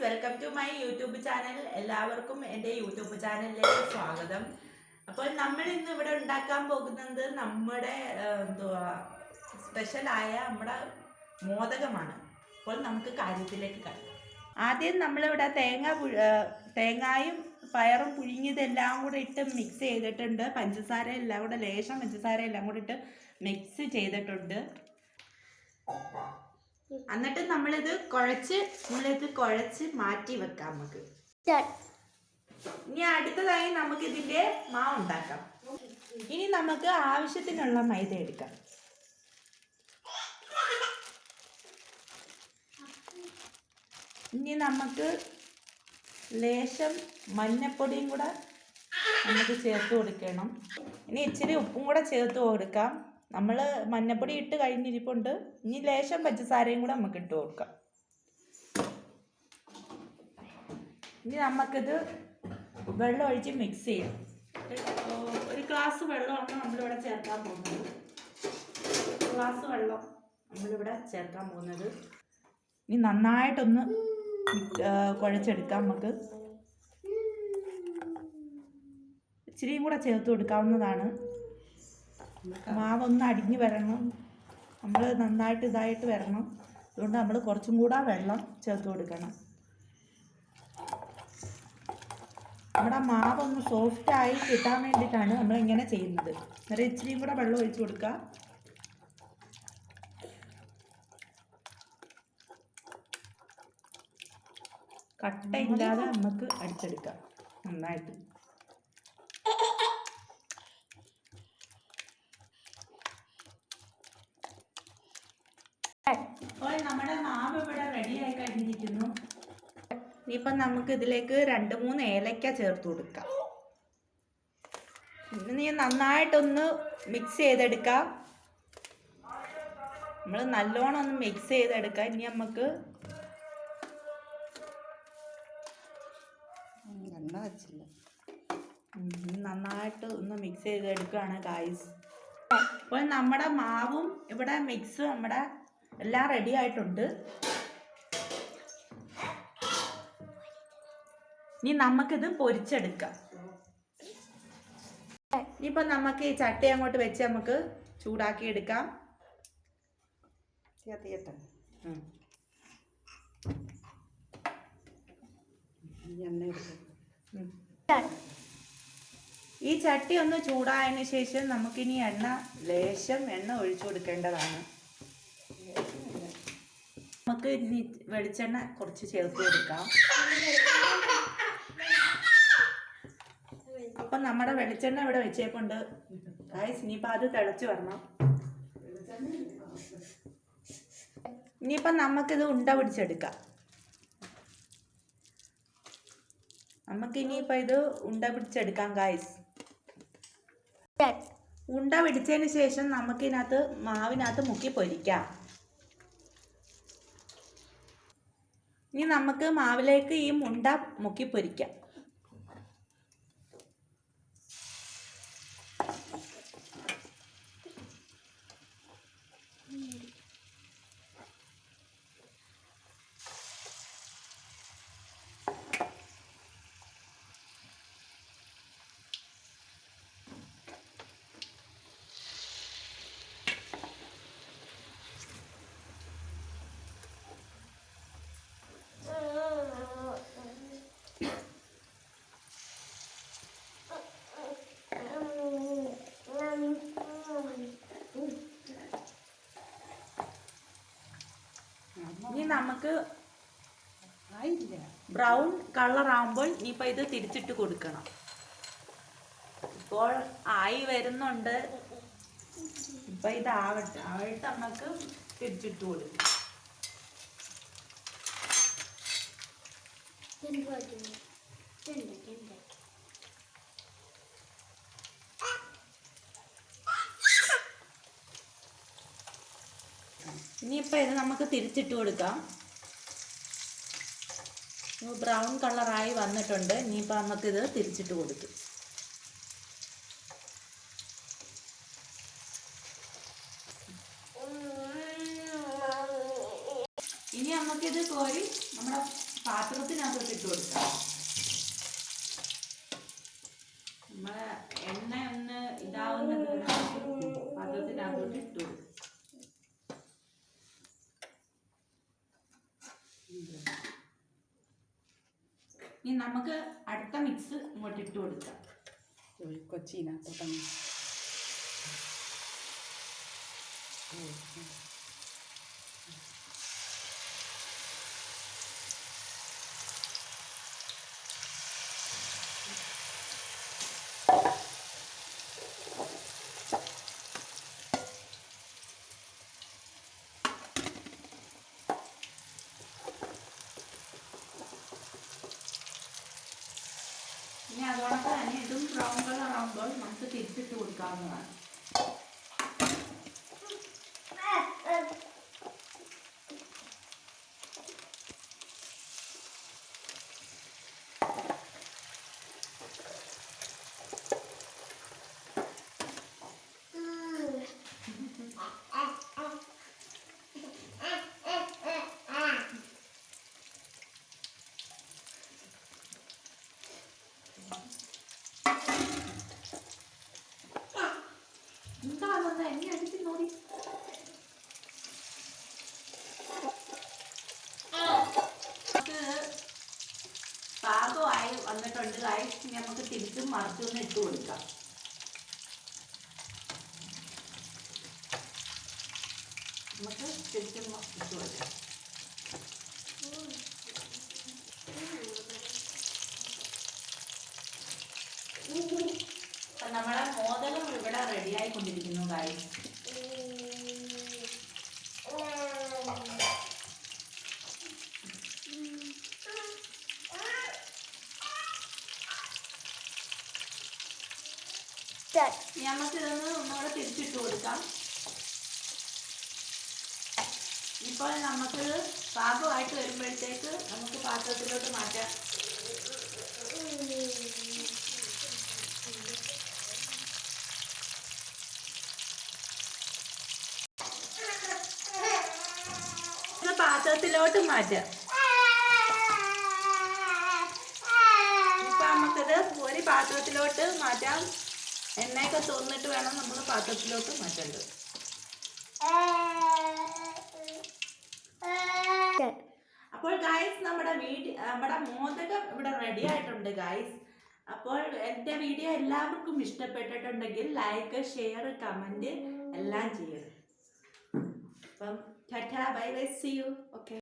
Welcome to my YouTube channel. എല്ലാവർക്കും എൻ്റെ YouTube ചാനലിലേക്ക് സ്വാഗതം. അപ്പോൾ നമ്മൾ ഇന്ന് ഇവിടെ ഉണ്ടാക്കാൻ പോകുന്നത് നമ്മുടെ സ്പെഷ്യലായ നമ്മുടെ മോദകമാണ്. അപ്പോൾ നമുക്ക് കാര്യത്തിലേക്ക് കിടക്കാം. ആദ്യം നമ്മളിവിടെ തേങ്ങായും പയറും പുഴുങ്ങിയതെല്ലാം കൂടെ ഇട്ട് മിക്സ് ചെയ്തിട്ടുണ്ട്. പഞ്ചസാര എല്ലാം കൂടെ ലേശം പഞ്ചസാര എല്ലാം കൂടെ ഇട്ട് മിക്സ് ചെയ്തിട്ടുണ്ട്. എന്നിട്ട് നമ്മളിത് കുഴച്ച് മാറ്റി വെക്കാം. നമുക്ക് ഇനി അടുത്തതായി നമുക്ക് ഇതിന്റെ മാവ് ഉണ്ടാക്കാം. ഇനി നമുക്ക് ആവശ്യത്തിനുള്ള മൈദ എടുക്കാം. ഇനി നമുക്ക് ലേശം മഞ്ഞപ്പൊടിയും കൂടെ നമുക്ക് ചേർത്ത് കൊടുക്കണം. ഇനി ഇച്ചിരി ഉപ്പും കൂടെ ചേർത്ത് കൊടുക്കാം. നമ്മൾ മഞ്ഞപ്പൊടി ഇട്ട് കഴിഞ്ഞിരിപ്പുണ്ട്. ഇനി ലേശം പഞ്ചസാരയും കൂടെ നമുക്ക് ഇട്ട് കൊടുക്കാം. ഇനി നമുക്കിത് വെള്ളം ഒഴിച്ച് മിക്സ് ചെയ്യാം. ഒരു ഗ്ലാസ് വെള്ളമാണ് നമ്മളിവിടെ ചേർക്കാൻ പോകുന്നത്. ഗ്ലാസ് വെള്ളം നമ്മളിവിടെ ചേർക്കാൻ പോകുന്നത്. ഇനി നന്നായിട്ടൊന്ന് കുഴച്ചെടുക്കാം. നമുക്ക് ഇച്ചിരിയും കൂടെ ചേർത്ത് കൊടുക്കാവുന്നതാണ്. മാവൊന്ന് അടിഞ്ഞ് വരണം. നമ്മൾ നന്നായിട്ട് ഇതായിട്ട് വരണം. അതുകൊണ്ട് നമ്മൾ കുറച്ചും കൂടെ വെള്ളം ചേർത്ത് കൊടുക്കണം. നമ്മുടെ മാവൊന്ന് സോഫ്റ്റായി കിട്ടാൻ വേണ്ടിയിട്ടാണ് നമ്മൾ ഇങ്ങനെ ചെയ്യുന്നത്. അന്നേരം ഇച്ചിരിയും കൂടെ വെള്ളം ഒഴിച്ച് കൊടുക്കുക. കട്ടയില്ലാതെ നമുക്ക് അടിച്ചെടുക്കാം നന്നായിട്ട്. അപ്പോൾ നമ്മുടെ മാവ് ഇവിടെ റെഡി ആയി കഴിഞ്ഞിരിക്കുന്നു. ഇനിയിപ്പം നമുക്ക് ഇതിലേക്ക് 2-3 ഏലക്ക ചേർത്ത് കൊടുക്കാം. ഇനി നന്നായിട്ടൊന്ന് മിക്സ് ചെയ്തെടുക്കാം. നമ്മൾ നല്ലോണം ഒന്ന് മിക്സ് ചെയ്തെടുക്കാം. ഇനി നമുക്ക് നന്നായിട്ട് ഒന്ന് മിക്സ് ചെയ്തെടുക്കുകയാണ് ഗായ്സ്. അപ്പോൾ നമ്മുടെ മാവും ഇവിടെ മിക്സ് നമ്മുടെ എല്ലാം റെഡി ആയിട്ടുണ്ട്. ഇനി നമുക്കിത് പൊരിച്ചെടുക്കാം. ഇനിയിപ്പോൾ നമുക്ക് ഈ ചട്ടി അങ്ങോട്ട് വെച്ച് നമുക്ക് ചൂടാക്കി എടുക്കാം. ഈ ചട്ടി ഒന്ന് ചൂടായതിന് ശേഷം നമുക്കിനി ലേശം എണ്ണ ഒഴിച്ചു കൊടുക്കേണ്ടതാണ്. നമുക്ക് ഇനി വെളിച്ചെണ്ണ കുറച്ച് ചേർത്ത് കൊടുക്കാം. അപ്പം നമ്മുടെ വെളിച്ചെണ്ണ ഇവിടെ വെച്ചേക്കൊണ്ട് ഇനിയിപ്പോൾ അത് തിളച്ച് വരണം. ഇനിയിപ്പം നമുക്കിത് ഉണ്ട പിടിച്ചെടുക്കാം. നമുക്കിനിയിപ്പോൾ ഇത് ഉണ്ട പിടിച്ചെടുക്കാം ഗായ്സ്. ഉണ്ട പിടിച്ചതിന് ശേഷം നമുക്കിതിനകത്ത് മാവിനകത്ത് മുക്കി പൊരിക്കാം. ഇനി നമുക്ക് മാവിലേക്ക് ഈ ഉണ്ട മുക്കി പൊരിക്കാം. ഇനി നമുക്ക് ബ്രൗൺ കളർ ആകുമ്പോൾ ഇനിയിപ്പോൾ ഇത് തിരിച്ചിട്ട് കൊടുക്കണം. ഇപ്പോൾ ആയി വരുന്നുണ്ട്. ഇപ്പം ആയിട്ട് നമുക്ക് തിരിച്ചിട്ട് കൊടുക്കും. ഇനിയിപ്പോൾ ഇത് നമുക്ക് തിരിച്ചിട്ട് കൊടുക്കാം. ബ്രൗൺ കളറായി വന്നിട്ടുണ്ട്. ഇനിയിപ്പോൾ നമുക്കിത് തിരിച്ചിട്ട് കൊടുക്കും. ഇനി നമുക്കിത് കോരി നമ്മുടെ പാത്രത്തിൽ പാത്രത്തിനകത്തോട്ട് ഇട്ട് കൊടുക്കാം. നമ്മളെ എണ്ണ ഒന്ന് ഇതാവുന്നത് പാത്രത്തിനകത്തോട്ട് ഇട്ട് കൊടുക്കും. ഇനി നമുക്ക് അടുത്ത മിക്സ് ഇങ്ങോട്ട് ഇട്ട് കൊടുക്കാം. കൊച്ചിനകത്തോട്ട് ഇനി അതോടൊപ്പം തന്നെ ഇതും ബ്രൗൺ കളർ ആകുമ്പോൾ നമുക്ക് തിരിച്ചിട്ട് കൊടുക്കാവുന്നതാണ്. എന്താണെന്ന് എന്നെ അടിച്ച് നോടി. പാകമായി വന്നിട്ടുണ്ട് ഗൈസ്. ഇനി നമുക്ക് തിരിച്ചും മറിച്ചൊന്ന് ഇട്ട് കൊടുക്കാം. നമുക്ക് തിരിച്ചും ഇട്ട് കൊടുക്കാം. അപ്പം നമ്മളെ മോദകം ഇവിടെ റെഡി ആയിക്കൊണ്ടിരിക്കുന്നു ഗൈസ്. നമുക്ക് ഇതൊന്ന് ഒന്നുകൂടെ തിരിച്ചിട്ട് കൊടുക്കാം. ഇപ്പോൾ നമുക്ക് പാകമായിട്ട് വരുമ്പോഴത്തേക്ക് നമുക്ക് പാത്രത്തിലോട്ട് മാറ്റാം. പാത്രത്തിലോട്ട് മാറ്റാം. ഇപ്പം നമുക്കിത് ഒരു പാത്രത്തിലോട്ട് മാറ്റാം. എണ്ണയൊക്കെ തോന്നിട്ട് വേണം നമ്മൾ പാത്രത്തിലോട്ട് മാറ്റേണ്ടത്. അപ്പോൾ ഗൈസ് നമ്മുടെ മോദകം ഇവിടെ റെഡി ആയിട്ടുണ്ട് ഗൈസ്. അപ്പോൾ എൻ്റെ വീഡിയോ എല്ലാവർക്കും ഇഷ്ടപ്പെട്ടിട്ടുണ്ടെങ്കിൽ ലൈക്ക്, ഷെയർ, കമൻറ്റ് എല്ലാം ചെയ്യണം. അപ്പം tata, bye bye, see you. Okay.